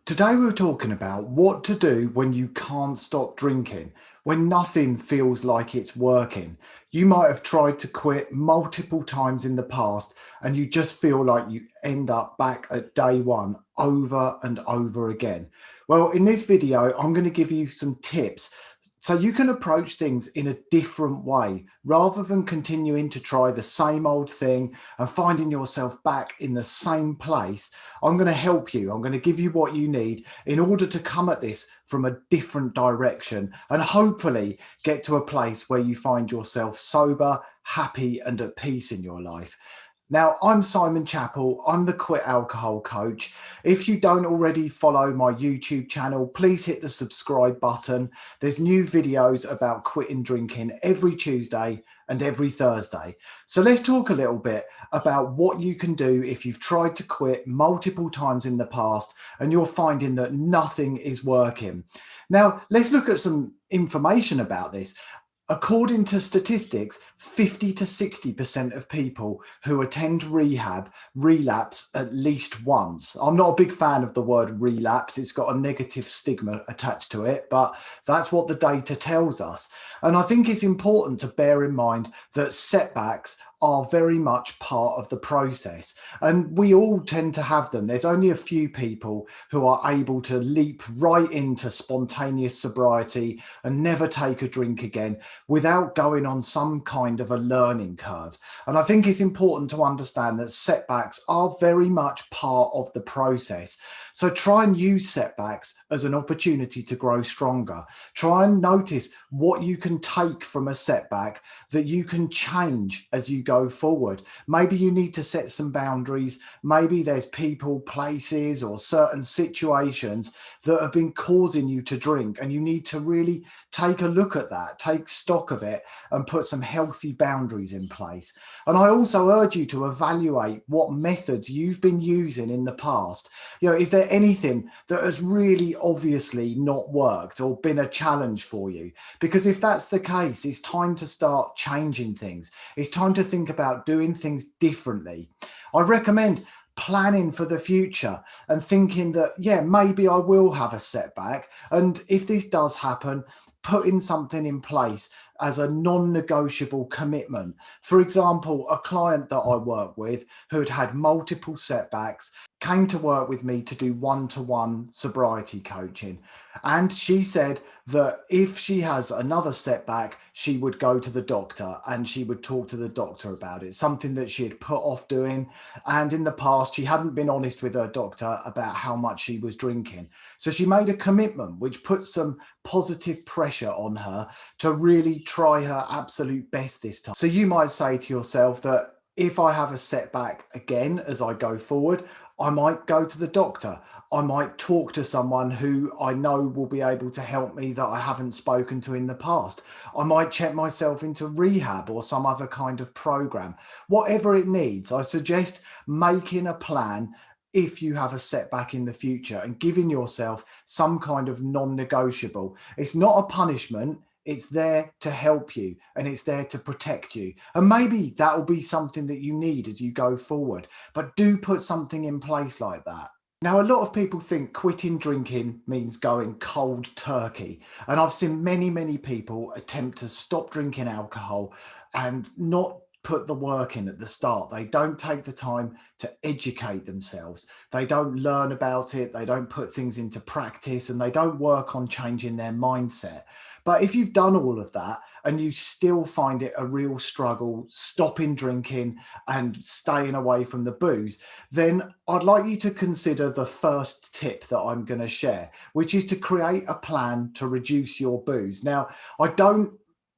Today we're talking about what to do when you can't stop drinking, when nothing feels like it's working. You might have tried to quit multiple times in the past and you just feel like you end up back at day one over and over again. Well, in this video, I'm going to give you some tips so you can approach things in a different way rather than continuing to try the same old thing and finding yourself back in the same place. I'm going to help you. I'm going to give you what you need in order to come at this from a different direction and hopefully get to a place where you find yourself sober, happy, and at peace in your life. Now, I'm Simon Chappell. I'm the Quit Alcohol Coach. If you don't already follow my YouTube channel, please hit the subscribe button. There's new videos about quitting drinking every Tuesday and every Thursday. So let's talk a little bit about what you can do if you've tried to quit multiple times in the past and you're finding that nothing is working. Now, let's look at some information about this. According to statistics, 50 to 60% of people who attend rehab relapse at least once. I'm not a big fan of the word relapse. It's got a negative stigma attached to it, but that's what the data tells us. And I think it's important to bear in mind that setbacks are very much part of the process. And we all tend to have them. There's only a few people who are able to leap right into spontaneous sobriety and never take a drink again without going on some kind of a learning curve. And I think it's important to understand that setbacks are very much part of the process. So try and use setbacks as an opportunity to grow stronger. Try and notice what you can take from a setback that you can change as you go forward. Maybe you need to set some boundaries. Maybe there's people, places, or certain situations that have been causing you to drink, and you need to really take a look at that, take stock of it, and put some healthy boundaries in place. And I also urge you to evaluate what methods you've been using in the past. Is there anything that has really obviously not worked or been a challenge for you? Because if that's the case, it's time to start changing things. It's time to think about doing things differently. I recommend planning for the future and thinking that, yeah, maybe I will have a setback. And if this does happen, putting something in place as a non-negotiable commitment. For example, a client that I work with who had had multiple setbacks came to work with me to do one-to-one sobriety coaching. And she said that if she has another setback, she would go to the doctor and she would talk to the doctor about it, something that she had put off doing. And in the past, she hadn't been honest with her doctor about how much she was drinking. So she made a commitment, which put some positive pressure on her to really try her absolute best this time. So you might say to yourself that if I have a setback again as I go forward, I might go to the doctor. I might talk to someone who I know will be able to help me that I haven't spoken to in the past. I might check myself into rehab or some other kind of program. Whatever it needs, I suggest making a plan if you have a setback in the future and giving yourself some kind of non-negotiable. It's not a punishment. It's there to help you and it's there to protect you. And maybe that will be something that you need as you go forward, but do put something in place like that. Now, a lot of people think quitting drinking means going cold turkey. And I've seen many, many people attempt to stop drinking alcohol and not put the work in at the start. They don't take the time to educate themselves. They don't learn about it. They don't put things into practice and they don't work on changing their mindset. But if you've done all of that and you still find it a real struggle stopping drinking and staying away from the booze, then I'd like you to consider the first tip that I'm going to share, which is to create a plan to reduce your booze. Now, I don't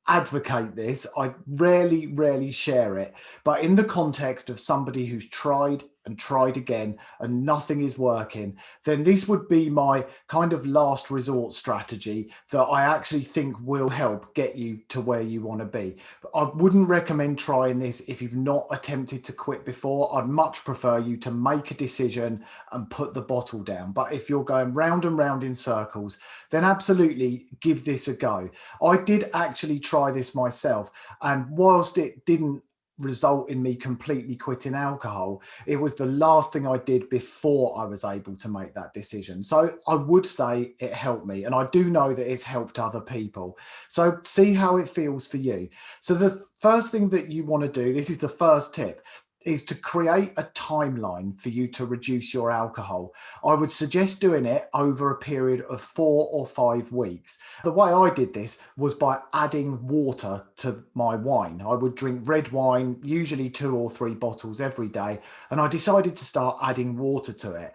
advocate this. I rarely share it, but in the context of somebody who's tried and tried again and nothing is working, then this would be my kind of last resort strategy that I actually think will help get you to where you want to be. But I wouldn't recommend trying this if you've not attempted to quit before. I'd much prefer you to make a decision and put the bottle down. But if you're going round and round in circles, then absolutely give this a go. I did actually try this myself, and whilst it didn't result in me completely quitting alcohol. It was the last thing I did before I was able to make that decision. So I would say it helped me, and I do know that it's helped other people. So see how it feels for you. So the first thing that you want to do, this is the first tip, is to create a timeline for you to reduce your alcohol. I would suggest doing it over a period of 4 or 5 weeks. The way I did this was by adding water to my wine. I would drink red wine, usually 2 or 3 bottles every day, and I decided to start adding water to it.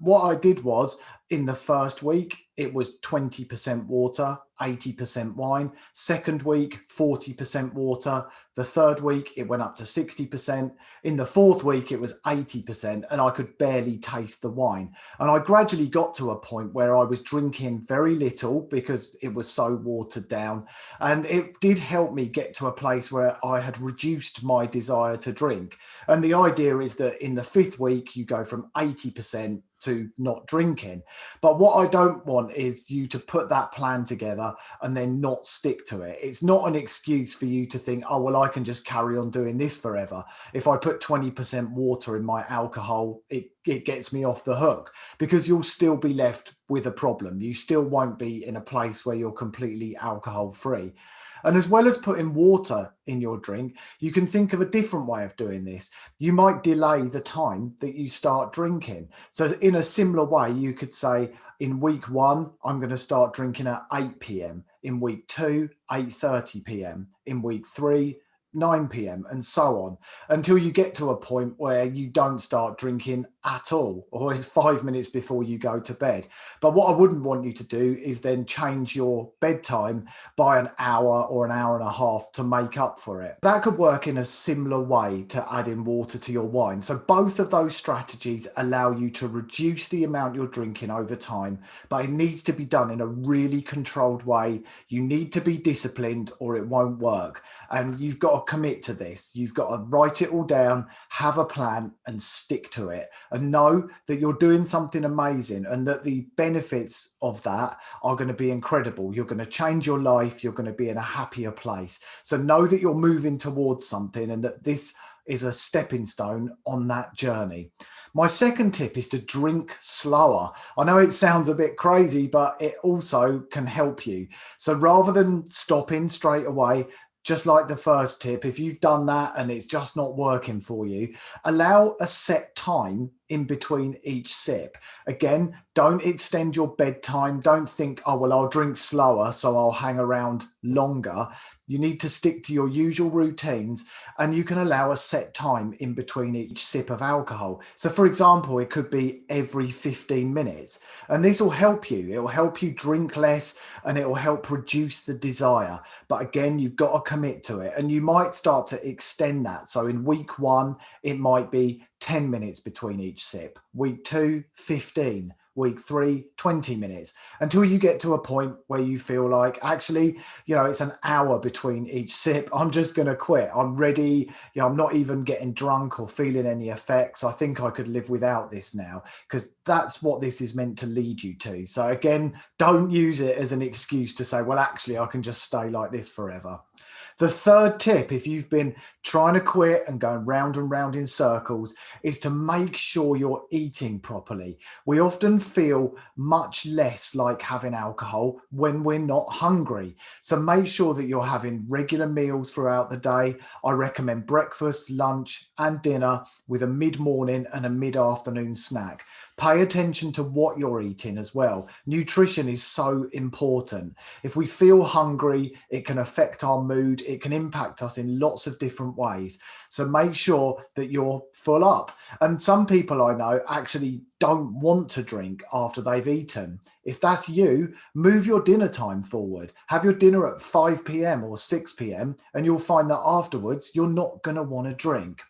What I did was, in the first week, it was 20% water, 80% wine. Second week, 40% water. The third week, it went up to 60%. In the fourth week, it was 80%, and I could barely taste the wine. And I gradually got to a point where I was drinking very little because it was so watered down. And it did help me get to a place where I had reduced my desire to drink. And the idea is that in the fifth week, you go from 80% to not drinking. But what I don't want is you to put that plan together and then not stick to it. It's not an excuse for you to think, oh, well, I can just carry on doing this forever. If I put 20% water in my alcohol, it gets me off the hook, because you'll still be left with a problem. You still won't be in a place where you're completely alcohol free. And as well as putting water in your drink, you can think of a different way of doing this. You might delay the time that you start drinking. So in a similar way, you could say, in week 1, I'm going to start drinking at 8 p.m. In week 2, 8:30 p.m. In week 3, 9 p.m. and so on, until you get to a point where you don't start drinking at all, or it's 5 minutes before you go to bed. But what I wouldn't want you to do is then change your bedtime by an hour or an hour and a half to make up for it. That could work in a similar way to adding water to your wine. So both of those strategies allow you to reduce the amount you're drinking over time, but it needs to be done in a really controlled way. You need to be disciplined or it won't work. And you've got to commit to this. You've got to write it all down, have a plan and stick to it, and know that you're doing something amazing and that the benefits of that are going to be incredible. You're going to change your life. You're going to be in a happier place. So know that you're moving towards something and that this is a stepping stone on that journey. My second tip is to drink slower. I know it sounds a bit crazy, but it also can help you. So rather than stopping straight away, just like the first tip, if you've done that and it's just not working for you, allow a set time in between each sip. Again, don't extend your bedtime. Don't think, oh, well, I'll drink slower, so I'll hang around longer. You need to stick to your usual routines, and you can allow a set time in between each sip of alcohol. So for example, it could be every 15 minutes, and this will help you. It will help you drink less and it will help reduce the desire. But again, you've got to commit to it, and you might start to extend that. So in week 1, it might be 10 minutes between each sip. Week 2, 15. Week 3, 20 minutes, until you get to a point where you feel like, actually, it's an hour between each sip. I'm just going to quit. I'm ready. I'm not even getting drunk or feeling any effects. I think I could live without this now, because that's what this is meant to lead you to. So again, don't use it as an excuse to say, well, actually, I can just stay like this forever. The third tip, if you've been trying to quit and going round and round in circles, is to make sure you're eating properly. We often feel much less like having alcohol when we're not hungry. So make sure that you're having regular meals throughout the day. I recommend breakfast, lunch, and dinner with a mid-morning and a mid-afternoon snack. Pay attention to what you're eating as well. Nutrition is so important. If we feel hungry, it can affect our mood. It can impact us in lots of different ways. So make sure that you're full up. And some people I know actually don't want to drink after they've eaten. If that's you, move your dinner time forward. Have your dinner at 5 p.m. or 6 p.m. and you'll find that afterwards you're not going to want to drink.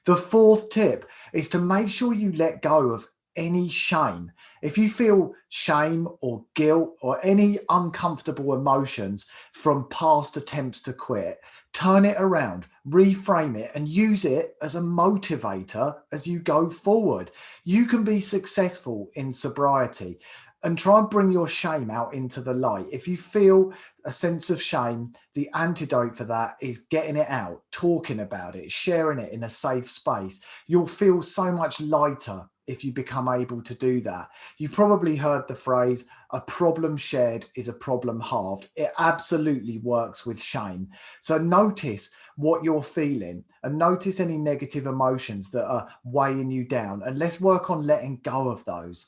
The fourth tip is to make sure you let go of any shame. If you feel shame or guilt or any uncomfortable emotions from past attempts to quit, turn it around. reframe it, and use it as a motivator as you go forward. You can be successful in sobriety, and try and bring your shame out into the light. If you feel a sense of shame, the antidote for that is getting it out, talking about it, sharing it in a safe space. You'll feel so much lighter if you become able to do that. You've probably heard the phrase, a problem shared is a problem halved. It absolutely works with shame. So notice what you're feeling and notice any negative emotions that are weighing you down, and let's work on letting go of those.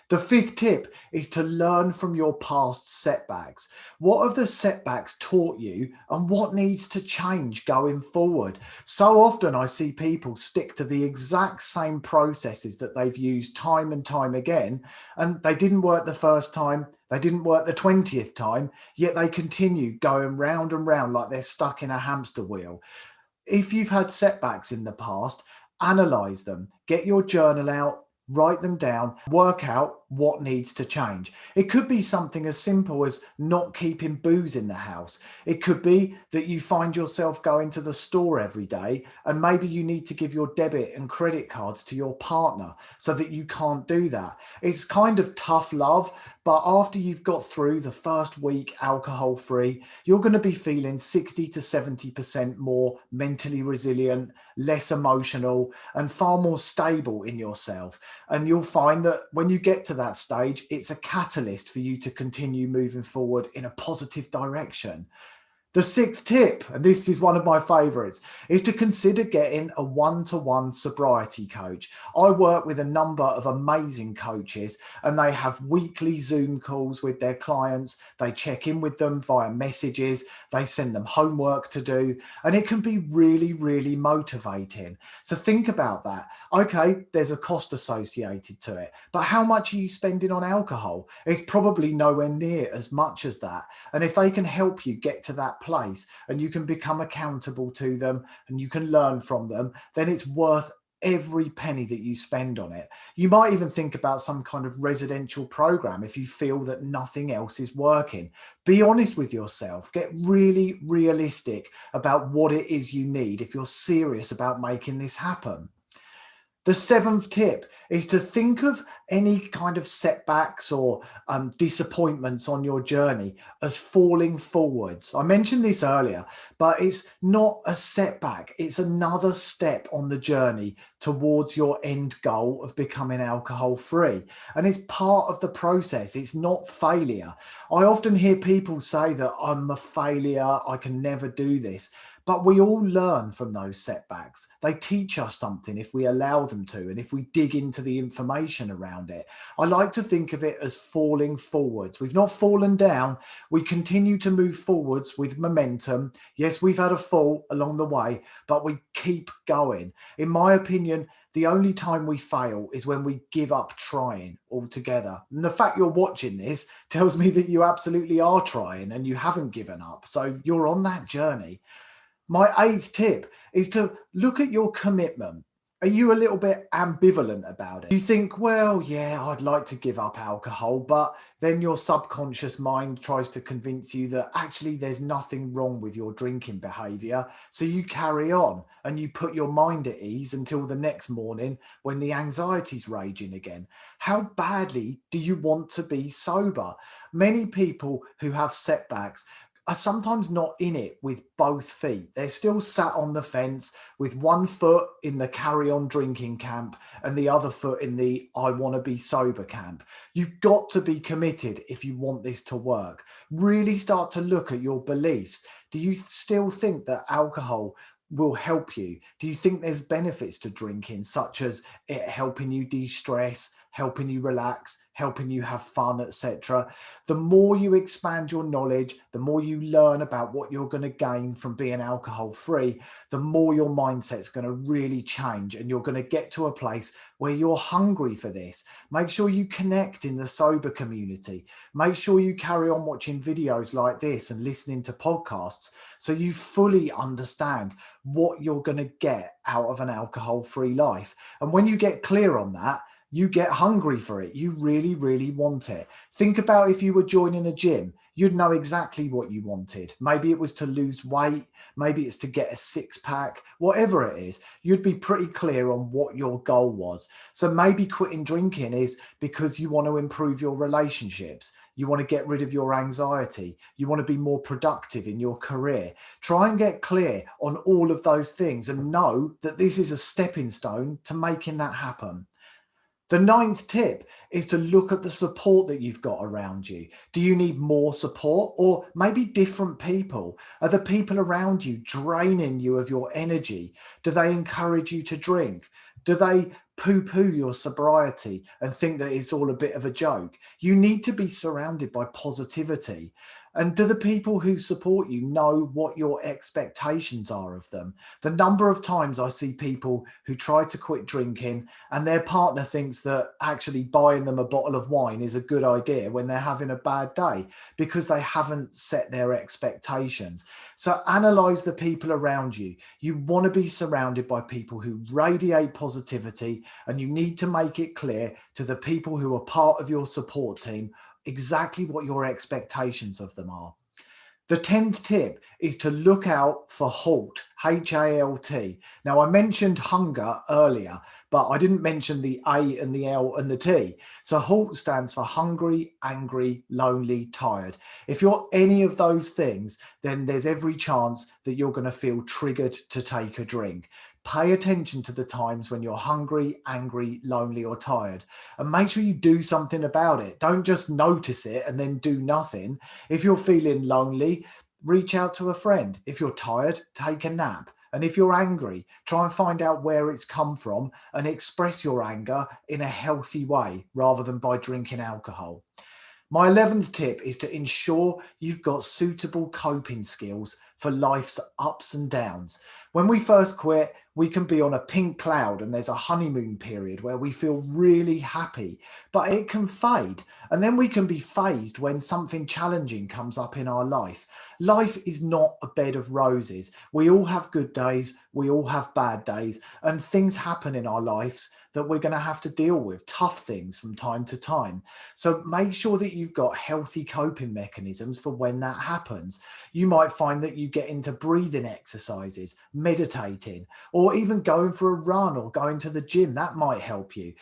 The fifth tip is to learn from your past setbacks. What have the setbacks taught you and what needs to change going forward? So often I see people stick to the exact same processes that they've used time and time again, and they didn't work the first time, they didn't work the 20th time, yet they continue going round and round like they're stuck in a hamster wheel. If you've had setbacks in the past, analyze them, get your journal out, write them down, work out what needs to change. It could be something as simple as not keeping booze in the house. It could be that you find yourself going to the store every day and maybe you need to give your debit and credit cards to your partner so that you can't do that. It's kind of tough love, but after you've got through the first week alcohol free, you're going to be feeling 60 to 70% more mentally resilient, less emotional, and far more stable in yourself. And you'll find that when you get to that stage, it's a catalyst for you to continue moving forward in a positive direction. The sixth tip, and this is one of my favorites, is to consider getting a one-to-one sobriety coach. I work with a number of amazing coaches and they have weekly Zoom calls with their clients. They check in with them via messages. They send them homework to do, and it can be really, really motivating. So think about that. Okay, there's a cost associated to it, but how much are you spending on alcohol? It's probably nowhere near as much as that. And if they can help you get to that place and you can become accountable to them and you can learn from them, then it's worth every penny that you spend on it. You might even think about some kind of residential program if you feel that nothing else is working. Be honest with yourself. Get really realistic about what it is you need if you're serious about making this happen. The seventh tip is to think of any kind of setbacks or disappointments on your journey as falling forwards. I mentioned this earlier, but it's not a setback. It's another step on the journey towards your end goal of becoming alcohol free. And it's part of the process. It's not failure. I often hear people say that I'm a failure, I can never do this. But we all learn from those setbacks. They teach us something if we allow them to, and if we dig into the information around it. I like to think of it as falling forwards. We've not fallen down. We continue to move forwards with momentum. Yes, we've had a fall along the way, but we keep going. In my opinion, the only time we fail is when we give up trying altogether. And the fact you're watching this tells me that you absolutely are trying and you haven't given up. So you're on that journey. My eighth tip is to look at your commitment. Are you a little bit ambivalent about it? You think, well, yeah, I'd like to give up alcohol, but then your subconscious mind tries to convince you that actually there's nothing wrong with your drinking behavior. So you carry on and you put your mind at ease until the next morning when the anxiety's raging again. How badly do you want to be sober? Many people who have setbacks are sometimes not in it with both feet. They're still sat on the fence with one foot in the carry on drinking camp and the other foot in the I want to be sober camp. You've got to be committed if you want this to work. Really start to look at your beliefs. Do you still think that alcohol will help you? Do you think there's benefits to drinking, such as it helping you de-stress, helping you relax, helping you have fun, etc.? The more you expand your knowledge, the more you learn about what you're going to gain from being alcohol free, the more your mindset's going to really change and you're going to get to a place where you're hungry for this. Make sure you connect in the sober community. Make sure you carry on watching videos like this and listening to podcasts so you fully understand what you're going to get out of an alcohol free life. And when you get clear on that, You get hungry for it. You really, really want it. Think about if you were joining a gym, you'd know exactly what you wanted. Maybe it was to lose weight. Maybe it's to get a six pack, whatever it is. You'd be pretty clear on what your goal was. So maybe quitting drinking is because you want to improve your relationships. You want to get rid of your anxiety. You want to be more productive in your career. Try and get clear on all of those things and know that this is a stepping stone to making that happen. The ninth tip is to look at the support that you've got around you. Do you need more support or maybe different people? Are the people around you draining you of your energy? Do they encourage you to drink? Do they poo-poo your sobriety and think that it's all a bit of a joke? You need to be surrounded by positivity. And do the people who support you know what your expectations are of them? The number of times I see people who try to quit drinking and their partner thinks that actually buying them a bottle of wine is a good idea when they're having a bad day because they haven't set their expectations. So analyze the people around you. You want to be surrounded by people who radiate positivity, and you need to make it clear to the people who are part of your support team exactly what your expectations of them are. The 10th tip is to look out for HALT, H-A-L-T. Now, I mentioned hunger earlier, but I didn't mention the A and the L and the T. So HALT stands for hungry, angry, lonely, tired. If you're any of those things, then there's every chance that you're going to feel triggered to take a drink. Pay attention to the times when you're hungry, angry, lonely, or tired, and make sure you do something about it. Don't just notice it and then do nothing. If you're feeling lonely, reach out to a friend. If you're tired, take a nap. And if you're angry, try and find out where it's come from and express your anger in a healthy way rather than by drinking alcohol. My 11th tip is to ensure you've got suitable coping skills for life's ups and downs. When we first quit, we can be on a pink cloud and there's a honeymoon period where we feel really happy, but it can fade. And then we can be phased when something challenging comes up in our life. Life is not a bed of roses. We all have good days, we all have bad days, and things happen in our lives that we're going to have to deal with, tough things from time to time. So make sure that you've got healthy coping mechanisms for when that happens. You might find that you get into breathing exercises, meditating, or even going for a run or going to the gym. That might help you.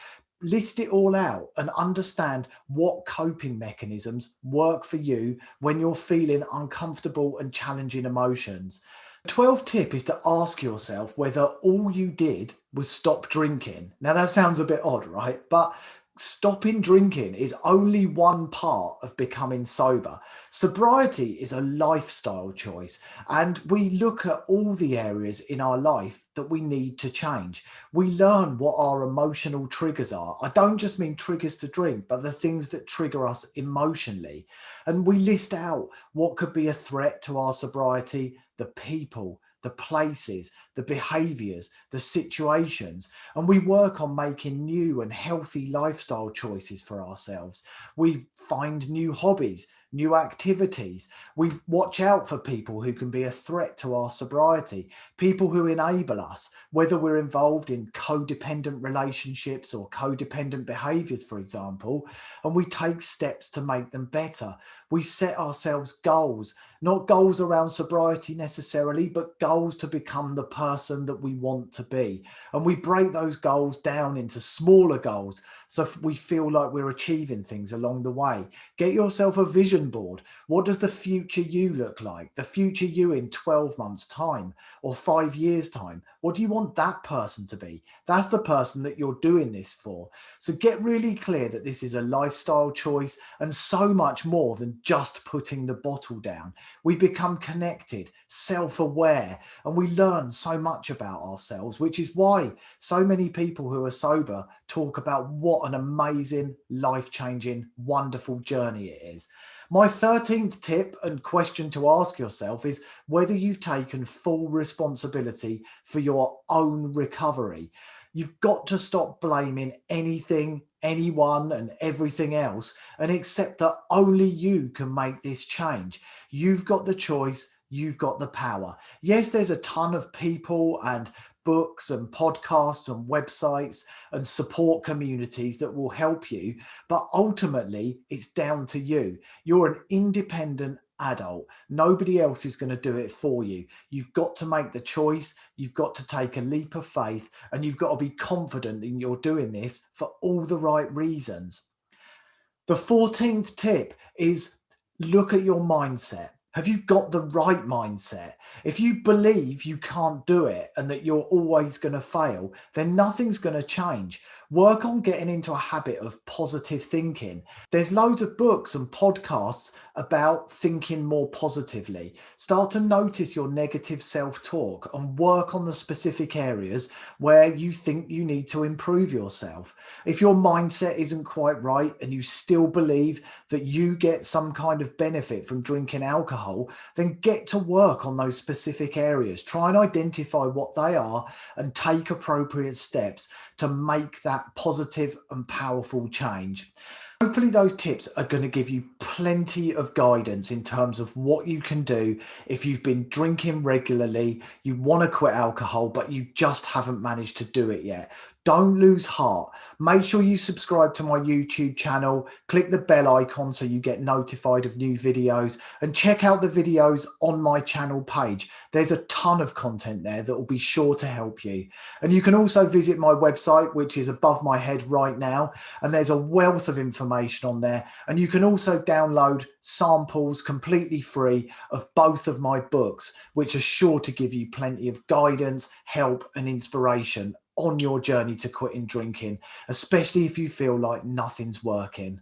List it all out and understand what coping mechanisms work for you when you're feeling uncomfortable and challenging emotions. The 12th tip is to ask yourself whether all you did was stop drinking. Now that sounds a bit odd, right? But stopping drinking is only one part of becoming sober. Sobriety is a lifestyle choice, and we look at all the areas in our life that we need to change. We learn what our emotional triggers are. I don't just mean triggers to drink, but the things that trigger us emotionally. And we list out what could be a threat to our sobriety, the people, the places, the behaviors, the situations, and we work on making new and healthy lifestyle choices for ourselves. We find new hobbies, new activities. We watch out for people who can be a threat to our sobriety, people who enable us, whether we're involved in codependent relationships or codependent behaviors, for example, and we take steps to make them better. We set ourselves goals, not goals around sobriety necessarily, but goals to become the person that we want to be. And we break those goals down into smaller goals so we feel like we're achieving things along the way. Get yourself a vision board. What does the future you look like? The future you in 12 months' time or 5 years' time? What do you want that person to be? That's the person that you're doing this for. So get really clear that this is a lifestyle choice and so much more than just putting the bottle down. We become connected, self-aware, and we learn so much about ourselves, which is why so many people who are sober talk about what an amazing, life-changing, wonderful journey it is. My 13th tip and question to ask yourself is whether you've taken full responsibility for your own recovery. You've got to stop blaming anything, anyone, and everything else and accept that only you can make this change. You've got the choice. You've got the power. Yes, there's a ton of people and books and podcasts and websites and support communities that will help you. But ultimately, it's down to you. You're an independent adult. Nobody else is going to do it for you. You've got to make the choice. You've got to take a leap of faith, and you've got to be confident in you're doing this for all the right reasons. The 14th tip is look at your mindset. Have you got the right mindset? If you believe you can't do it and that you're always going to fail, then nothing's going to change. Work on getting into a habit of positive thinking. There's loads of books and podcasts about thinking more positively. Start to notice your negative self-talk and work on the specific areas where you think you need to improve yourself. If your mindset isn't quite right and you still believe that you get some kind of benefit from drinking alcohol, then get to work on those specific areas. Try and identify what they are and take appropriate steps to make that positive and powerful change. Hopefully those tips are going to give you plenty of guidance in terms of what you can do if you've been drinking regularly, you want to quit alcohol, but you just haven't managed to do it yet. Don't lose heart. Make sure you subscribe to my YouTube channel, click the bell icon so you get notified of new videos, and check out the videos on my channel page. There's a ton of content there that will be sure to help you. And you can also visit my website, which is above my head right now, and there's a wealth of information on there. And you can also download samples completely free of both of my books, which are sure to give you plenty of guidance, help, and inspiration on your journey to quitting drinking, especially if you feel like nothing's working.